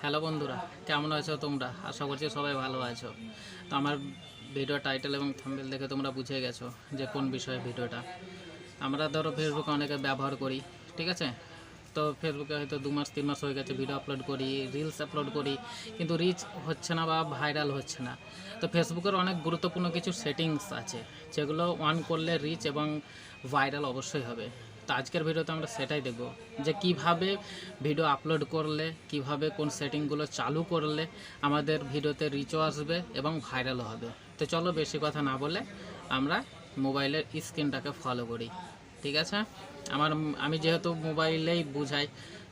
Hello বন্ধুরা, কেমন আছো তোমরা? আশা করছি সবাই ভালো আছো। তো আমার ভিডিও টাইটেল এবং থাম্বনেল দেখে তোমরা বুঝে গেছো যে কোন বিষয়ে ভিডিওটা। আমরা ধরো ফেসবুকে অনেকে ব্যবহার করি, ঠিক আছে? তো ফেসবুকে হয়তো 2 মাস 3 মাস হয়ে গেছে ভিডিও আপলোড করি, রিলস আপলোড করি, কিন্তু রিচ হচ্ছে না বা ভাইরাল হচ্ছে না। তো ফেসবুকের অনেক গুরুত্বপূর্ণ কিছু সেটিংস আছে যেগুলো অন করলে রিচ এবং ভাইরাল অবশ্যই হবে। তো আজকের ভিডিওতে আমরা সেটাই দেখব যে কিভাবে ভিডিও আপলোড করলে, কিভাবে কোন সেটিংগুলো চালু করলে আমাদের ভিডিওতে রিচও আসবে এবং ভাইরালও হবে। তো চলো বেশি কথা না বলে আমরা মোবাইলের স্ক্রিনটাকে ফলো করি, ঠিক আছে? আমি যেহেতু মোবাইলেই বুঝাই,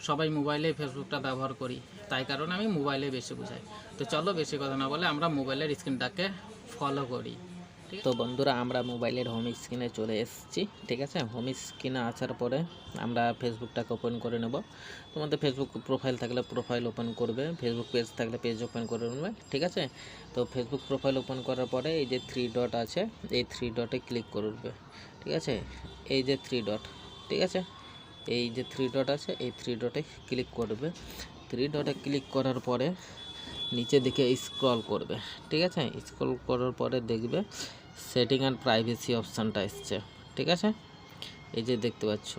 সবাই মোবাইলেই ফেসবুকটা ব্যবহার করি, তাই কারণে আমি মোবাইলে বেশি বুঝাই। তো চলো বেশি কথা না বলে আমরা মোবাইলের স্ক্রিনটাকে ফলো করি। তো বন্ধুরা, আমরা মোবাইলের হোম স্ক্রিনে চলে এসেছি। ঠিক আছে, হোম স্ক্রিনে আসার পরে আমরা ফেসবুকটাকে ওপেন করে নেব। তোমাদের ফেসবুক প্রোফাইল থাকলে প্রোফাইল ওপেন করবে, ফেসবুক পেজ থাকলে পেজ ওপেন করে নেবে, ঠিক আছে? তো ফেসবুক প্রোফাইল ওপেন করার পরে এই যে 3 ডট আছে, এই 3 ডটে ক্লিক করবে, ঠিক আছে? এই যে 3 ডট, ঠিক আছে, এই যে 3 ডট আছে, এই 3 ডটে ক্লিক করবে। 3 ডটে ক্লিক করার পরে নিচের দিকে স্ক্রল করবে, ঠিক আছে? স্ক্রল করার পরে দেখবে সেটিং অ্যান্ড প্রাইভেসি অপশানটা এসছে, ঠিক আছে? এই যে দেখতে পাচ্ছ।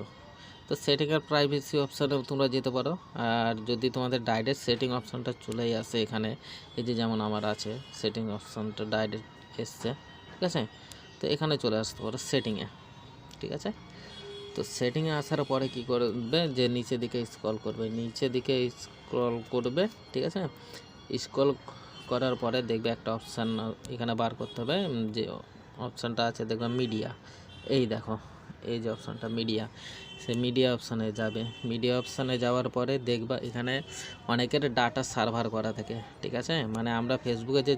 তো সেটিং আর প্রাইভেসি অপশানে তোমরা যেতে পারো, আর যদি তোমাদের ডাইরেক্ট সেটিং অপশানটা চলেই আসে এখানে, এই যে যেমন আমার আছে সেটিং অপশানটা ডাইরেক্ট এসছে, ঠিক আছে? তো এখানে চলে আসতে পারো সেটিংয়ে, ঠিক আছে? তো সেটিংয়ে আসার পরে কি করবে, যে নিচের দিকে স্ক্রল করবে, নিচের দিকে স্ক্রল করবে, ঠিক আছে? স্ক্রল করার পরে দেখবে একটা অপশান এখানে বার করতে হবে, যে অপশানটা আছে দেখবে মিডিয়া। এই দেখো, এই যে অপশানটা মিডিয়া, সে মিডিয়া অপশানে যাবে। মিডিয়া অপশানে যাওয়ার পরে দেখবা এখানে অনেকের ডাটা সার্ভার করা থাকে, ঠিক আছে? মানে আমরা ফেসবুকে যে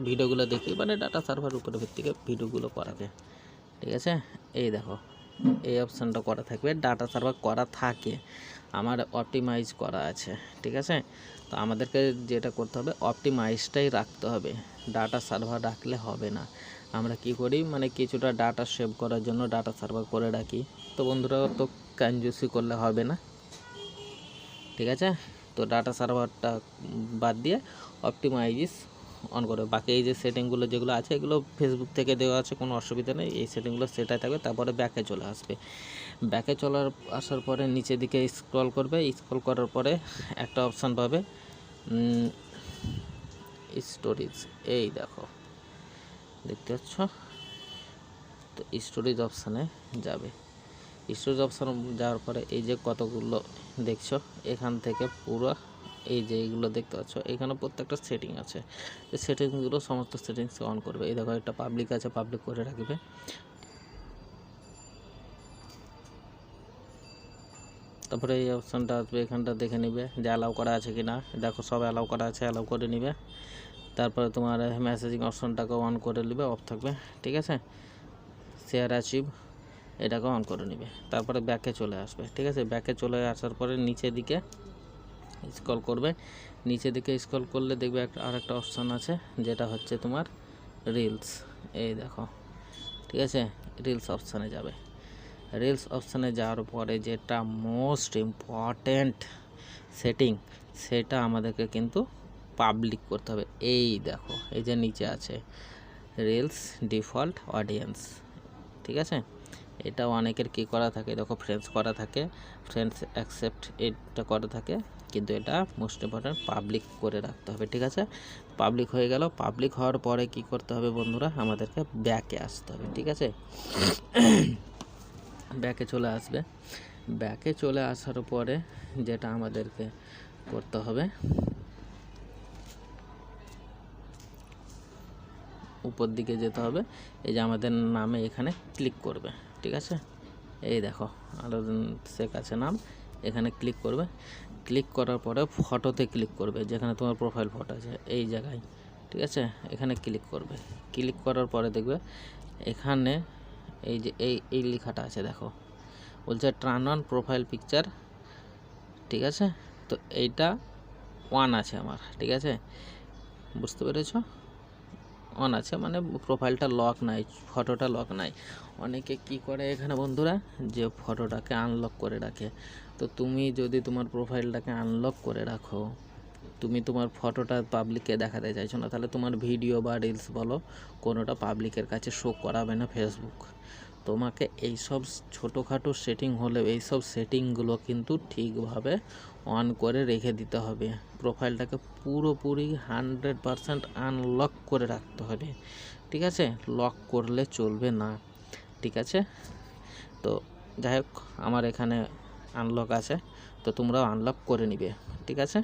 ভিডিওগুলো দেখি, মানে ডাটা সার্ভার উপরে ভিত্তিকে ভিডিওগুলো করাবে, ঠিক আছে? এই দেখো, এই অপশানটা করা থাকবে, ডাটা সার্ভার করা থাকে, আমার অপটিমাইজ করা আছে, ঠিক আছে? তো আমাদেরকে যেটা করতে হবে, অপটিমাইজটাই রাখতে হবে, ডাটা সার্ভার রাখলে হবে না। আমরা কি করি, মানে কিছুটা ডাটা সেভ করার জন্য ডাটা সার্ভার করে রাখি। তো বন্ধুরা, তো কনজুসি করলে হবে না, ঠিক আছে? তো ডাটা সার্ভারটা বাদ দিয়ে অপটিমাইজ অন করে, বাকি এই যে সেটিংগুলো যেগুলো আছে এগুলো ফেসবুক থেকে দেওয়া আছে, কোনো অসুবিধা নেই। এই সেটিংগুলো সেটাই থাকবে। তারপরে ব্যাকে চলে আসবে। ব্যাকে আসার পরে নিচের দিকে স্ক্রল করবে। স্ক্রল করার পরে একটা অপশান পাবে স্টোরেজ, এই দেখো, দেখতে পাচ্ছ? তো স্টোরেজ অপশানে যাবে। স্টোরেজ অপশান যাওয়ার পরে এই যে কতগুলো দেখছো, এখান থেকে পুরো এই যে এইগুলো দেখতে পাচ্ছ, এখানে প্রত্যেকটা সেটিং আছে। এই সেটিংসগুলো সমস্ত সেটিংস অন করবে। এই দেখো, একটা পাবলিক আছে, পাবলিক করে রাখবে। তারপরে এই অপশানটা আসবে, এখানটা দেখে নিবে যে অ্যালাউ করা আছে কি না। দেখো, সব অ্যালাউ করা আছে, অ্যালাউ করে নিবে। তারপরে তোমার মেসেজিং অপশানটাকে অন করে নিবে, অফ থাকবে, ঠিক আছে? শেয়ার অ্যাচিভ এটাকে অন করে নিবে। তারপরে ব্যাকে চলে আসবে, ঠিক আছে? ব্যাকে চলে আসার পরে নিচের দিকে স্ক্রল করবে। নিচের দিকে স্ক্রল করলে দেখবে আরেকটা অপশান আছে, যেটা হচ্ছে তোমার রিলস। এই দেখো, ঠিক আছে? রিলস অপশানে যাবে। রিলস অপশানে যাওয়ার পরে যেটা মোস্ট ইম্পর্ট্যান্ট সেটিং, সেটা আমাদেরকে কিন্তু পাবলিক করতে হবে। এই দেখো, এই যে নিচে আছে রিলস ডিফল্ট অডিয়েন্স, ঠিক আছে? এটা অনেকের কী করা থাকে, দেখো, ফ্রেন্ডস করা থাকে, ফ্রেন্ডস অ্যাকসেপ্ট এটা করা থাকে, কিন্তু এটা মোস্ট ইম্পর্ট্যান্ট পাবলিক করে রাখতে হবে, ঠিক আছে? পাবলিক হয়ে গেল। পাবলিক হওয়ার পরে কি করতে হবে বন্ধুরা, আমাদেরকে ব্যাকে আসতে হবে, ঠিক আছে? ব্যাকে চলে আসবে। ব্যাকে চলে আসার পরে যেটা আমাদেরকে করতে হবে, উপর দিকে যেতে হবে। এই যে আমাদের নামে এখানে ক্লিক করবে, ঠিক আছে? এই দেখো, আরও শেখ আছে নাম, এখানে ক্লিক করবে। ক্লিক করার পরে ফটোতে ক্লিক করবে, যেখানে তোমার প্রোফাইল ফটো আছে এই জায়গায়, ঠিক আছে? এখানে ক্লিক করবে। ক্লিক করার পরে দেখবে এখানে এই যে এই লেখাটা আছে, দেখো, বলছে টার্ন অন প্রোফাইল পিকচার, ঠিক আছে? তো এইটা ওয়ান আছে আমার, ঠিক আছে? বুঝতে পেরেছো? অন আছে মানে প্রোফাইলটা লক নাই, ফটোটা লক নাই। অনেকে কি করে এখানে বন্ধুরা, যে ফটোটাকে আনলক করে রাখে। তো তুমি যদি তোমার প্রোফাইলটাকে আনলক করে রাখো, তুমি তোমার ফটোটা পাবলিককে দেখাতে চাইছো না, তাহলে তোমার ভিডিও বা রিলস বলো কোনোটা পাবলিকের কাছে শো করাবে না ফেসবুক। তোমাকে এইসব ছোটোখাটো সেটিং হলেও এইসব সেটিংগুলো কিন্তু ঠিকভাবে অন করে রেখে দিতে হবে। প্রোফাইলটাকে পুরোপুরি 100% আনলক করে রাখতে হবে, ঠিক আছে? লক করলে চলবে না, ঠিক আছে? তো যাই হোক, আমার এখানে আনলক আছে, তো তোমরাও আনলক করে নিবে, ঠিক আছে?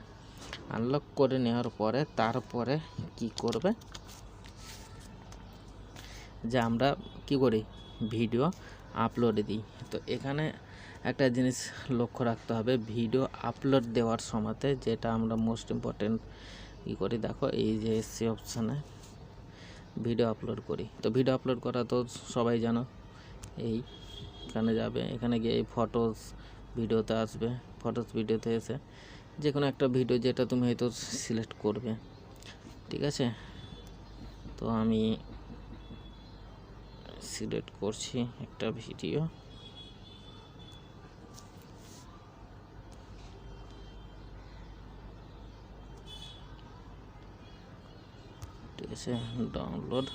আনলক করে নেওয়ার পরে তারপরে কি করবে, যে আমরা কি করি, ভিডিও আপলোড দিই। তো এখানে একটা জিনিস লক্ষ্য রাখতে হবে, ভিডিও আপলোড দেওয়ার সময়তে যেটা আমরা মোস্ট ইম্পর্টেন্ট কী করি, দেখো এই যে এসসি অপশানে ভিডিও আপলোড করি। তো ভিডিও আপলোড করা তো সবাই জানো, এইখানে যাবে, এখানে গিয়ে এই ফটোস ভিডিওতে আসবে, ফটোস ভিডিওতে এসে যে কোনো একটা ভিডিও যেটা তুমি হয়তো সিলেক্ট করবে, ঠিক আছে? তো আমি সিলেক্ট করছি একটা ভিডিও, ঠিক আছে? ডাউনলোড,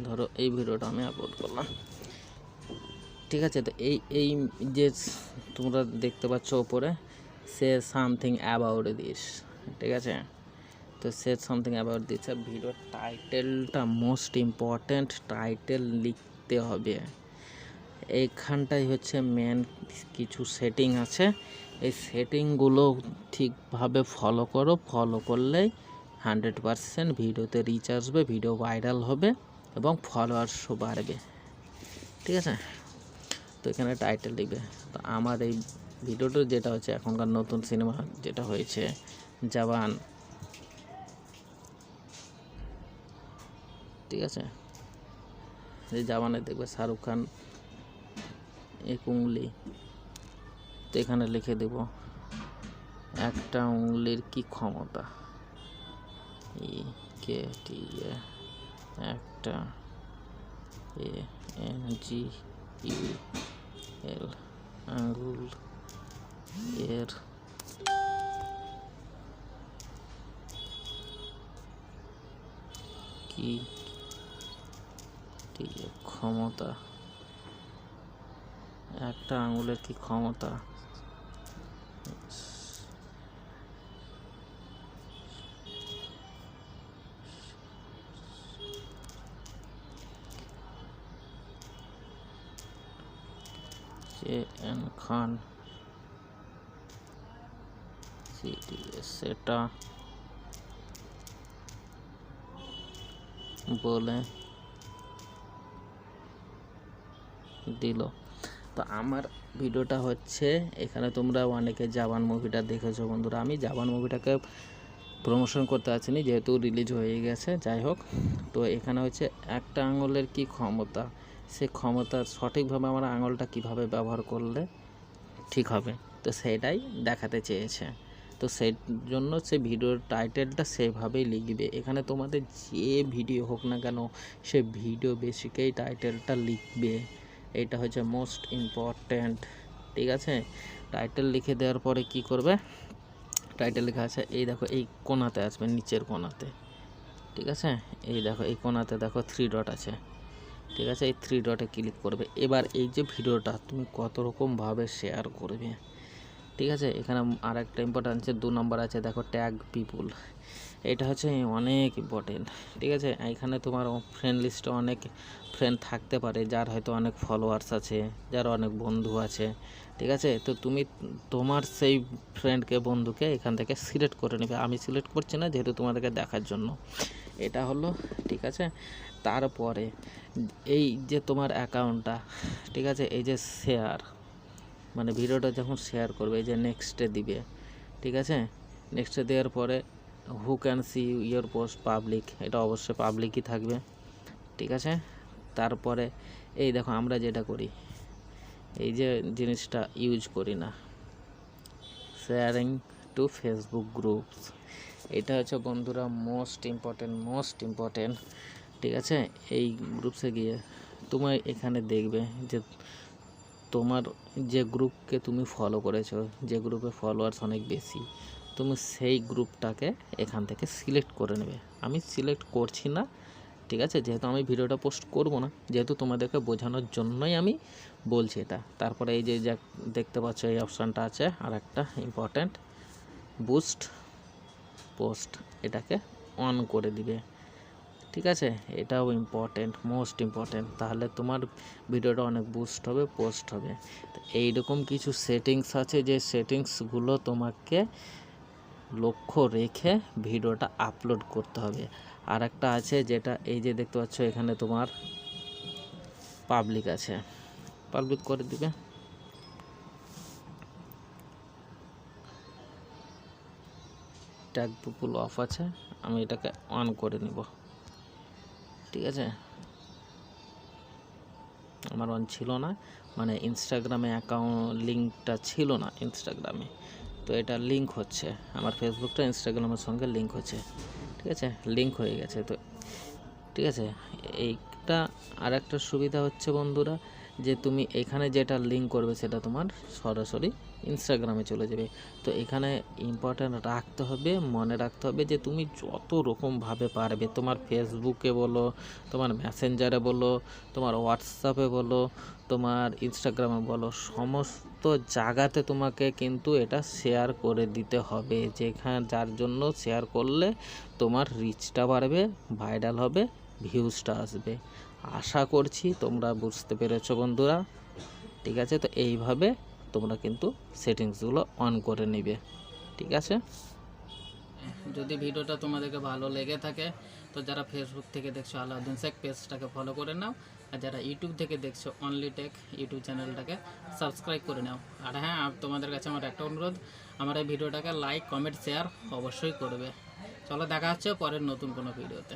ধরো এই ভিডিওটা আমি আপলোড করলাম, ঠিক আছে? তো এই যে তোমরা দেখতে পাচ্ছ ওপরে সে সামথিং অ্যাবাউট দিস, ঠিক আছে? তো সে সামথিং অ্যাবাউট দিস, ভিডিওর টাইটেলটা মোস্ট ইম্পর্ট্যান্ট, টাইটেল লিখতে হবে। এইখানটাই হচ্ছে মেন কিছু সেটিং আছে, এই সেটিংগুলো ঠিকভাবে ফলো করো, ফলো করলেই 100% ভিডিওতে রিচ আসবে, ভিডিও ভাইরাল হবে এবং ফলোয়ার্সও বাড়বে, ঠিক আছে? তো এখানে টাইটেল লিখবে। তো আমার এই ভিডিওটা যেটা হচ্ছে এখনকার নতুন সিনেমা যেটা হয়েছে জওয়ান, ঠিক আছে? এই জওয়ানে দেখবে শাহরুখ খান এক উংলি, তো এখানে লিখে দেব একটা উংলির কি ক্ষমতা, EKTA, একটা ANGUL, আঙ্গুল এর কি ক্ষমতা, একটা আঙুলের কি ক্ষমতা, JN খান CTS, সেটা বলে দিল। তো আমার ভিডিওটা হচ্ছে এখানে, তোমরা অনেকে জওয়ান মুভিটা দেখেছো বন্ধুরা, আমি জওয়ান মুভিটাকে প্রমোশন করতে আসিনি যেহেতু রিলিজ হয়ে গেছে, যাই হোক। তো এখানে হচ্ছে একটা আঙুলের কি ক্ষমতা, সে ক্ষমতা সঠিকভাবে আমার আঙুলটা কিভাবে ব্যবহার করলে ঠিক হবে, তো সেটাই দেখাতে চেয়েছে। তো সেই জন্য সে ভিডিওর টাইটেলটা সেভাবেই লিখবে। এখানে তোমাদের যে ভিডিও হোক না কেন সে ভিডিও বেসিকেই টাইটেলটা লিখবে, এটা হচ্ছে মোস্ট ইম্পর্ট্যান্ট, ঠিক আছে? টাইটেল লিখে দেওয়ার পরে কি করবে, টাইটেল লেখা আছে এই দেখো এই কোণাতে আসবে, নিচের কোণাতে, ঠিক আছে? এই দেখো এই কোণাতে দেখো 3 ডট আছে, ঠিক আছে? এই 3 ডটে ক্লিক করবে। এবার এই যে ভিডিওটা তুমি কত রকমভাবে শেয়ার করবে, ঠিক আছে? এখানে আর একটা ইম্পর্টেন্ট আছে 2 নম্বর আছে, দেখো ট্যাগ পিপুল, এটা হচ্ছে অনেক ইম্পর্টেন্ট, ঠিক আছে? এখানে তোমার ফ্রেন্ড লিস্টে অনেক ফ্রেন্ড থাকতে পারে যার হয়তো অনেক ফলোয়ার্স আছে, যার অনেক বন্ধু আছে, ঠিক আছে? তো তুমি তোমার সেই ফ্রেন্ডকে বন্ধুকে এখান থেকে সিলেক্ট করে নেবে, আমি সিলেক্ট করছি না যেহেতু তোমাদেরকে দেখার জন্য, এটা হলো, ঠিক আছে? তারপরে এই যে তোমার অ্যাকাউন্টটা, ঠিক আছে? এই যে শেয়ার, মানে ভিডিওটা যখন শেয়ার করবে এই যে নেক্সটে দিবে, ঠিক আছে? নেক্সটে দেওয়ার পরে who can see your post public, এটা অবশ্যই পাবলিকই থাকবে, ঠিক আছে? তারপরে এই দেখো আমরা যেটা করি, এই যে জিনিসটা ইউজ করি না, শেয়ারিং টু ফেসবুক গ্রুপস, এটা হচ্ছে বন্ধুরা মোস্ট ইম্পর্টেন্ট, ঠিক আছে? এই গ্রুপসে গিয়ে তোমার এখানে দেখবে যে তোমার যে গ্রুপকে তুমি ফলো করেছো, যে গ্রুপে ফলোয়ার্স অনেক বেশি, তুমি সেই গ্রুপটাকে এখান থেকে সিলেক্ট করে নেবে। আমি সিলেক্ট করছি না, ঠিক আছে, যেহেতু আমি ভিডিওটা পোস্ট করব না, যেহেতু তোমাদেরকে বোঝানোর জন্যই আমি বলছি এটা। তারপরে এই যে যা দেখতে পাচ্ছ এই অপশানটা আছে, আর একটা ইম্পর্ট্যান্ট, বুস্ট পোস্ট, এটাকে অন করে দিবে, ঠিক আছে। এটাও ইম্পর্টেন্ট, মোস্ট ইম্পর্টেন্ট, তাহলে তোমার ভিডিওটা অনেক বুস্ট হবে, পোস্ট হবে। তো এইরকম কিছু সেটিংস আছে, যে সেটিংসগুলো তোমাকে লক্ষ্য রেখে ভিডিওটা আপলোড করতে হবে। আর একটা আছে যেটা এই যে দেখতে পাচ্ছ এখানে তোমার পাবলিক আছে, পাবলিক করে দিবে। ট্যাগ পিপল অফ আছে, আমি এটাকে অন করে নিব, ঠিক আছে। আমার অন ছিল না, মানে ইনস্টাগ্রামে অ্যাকাউন্ট লিঙ্কটা ছিল না ইনস্টাগ্রামে, তো এটা লিঙ্ক হচ্ছে, আমার ফেসবুকটা ইনস্টাগ্রামের সঙ্গে লিঙ্ক হচ্ছে, ঠিক আছে, লিঙ্ক হয়ে গেছে। তো ঠিক আছে, এইটা আর একটা সুবিধা হচ্ছে বন্ধুরা, যে তুমি এখানে যেটা লিঙ্ক করবে সেটা তোমার সরাসরি ইনস্টাগ্রামে চলে যাবে। তো এখানে ইম্পর্ট্যান্ট রাখতে হবে, মনে রাখতে হবে যে তুমি যত রকমভাবে পারবে, তোমার ফেসবুকে বলো, তোমার মেসেঞ্জারে বলো, তোমার হোয়াটসঅ্যাপে বলো, তোমার ইনস্টাগ্রামে বলো, সমস্ত জায়গাতে তোমাকে কিন্তু এটা শেয়ার করে দিতে হবে, যেখানে যার জন্য শেয়ার করলে তোমার রিচটা বাড়বে, ভাইরাল হবে, ভিউজটা আসবে। আশা করছি তোমরা বুঝতে পেরেছো বন্ধুরা, ঠিক আছে। তো এইভাবে তোমরা কিন্তু সেটিংসগুলো অন করে নেবে, ঠিক আছে। যদি ভিডিওটা তোমাদেরকে ভালো লেগে থাকে তো যারা ফেসবুক থেকে দেখছো আলাউদ্দিন শেখ পেজটাকে ফলো করে নাও, আর যারা ইউটিউব থেকে দেখছো অনলি টেক ইউটিউব চ্যানেলটাকে সাবস্ক্রাইব করে নাও। আর হ্যাঁ, তোমাদের কাছে আমার একটা অনুরোধ, আমার এই ভিডিওটাকে লাইক, কমেন্ট, শেয়ার অবশ্যই করবে। চলো দেখা হচ্ছে পরের নতুন কোনো ভিডিওতে।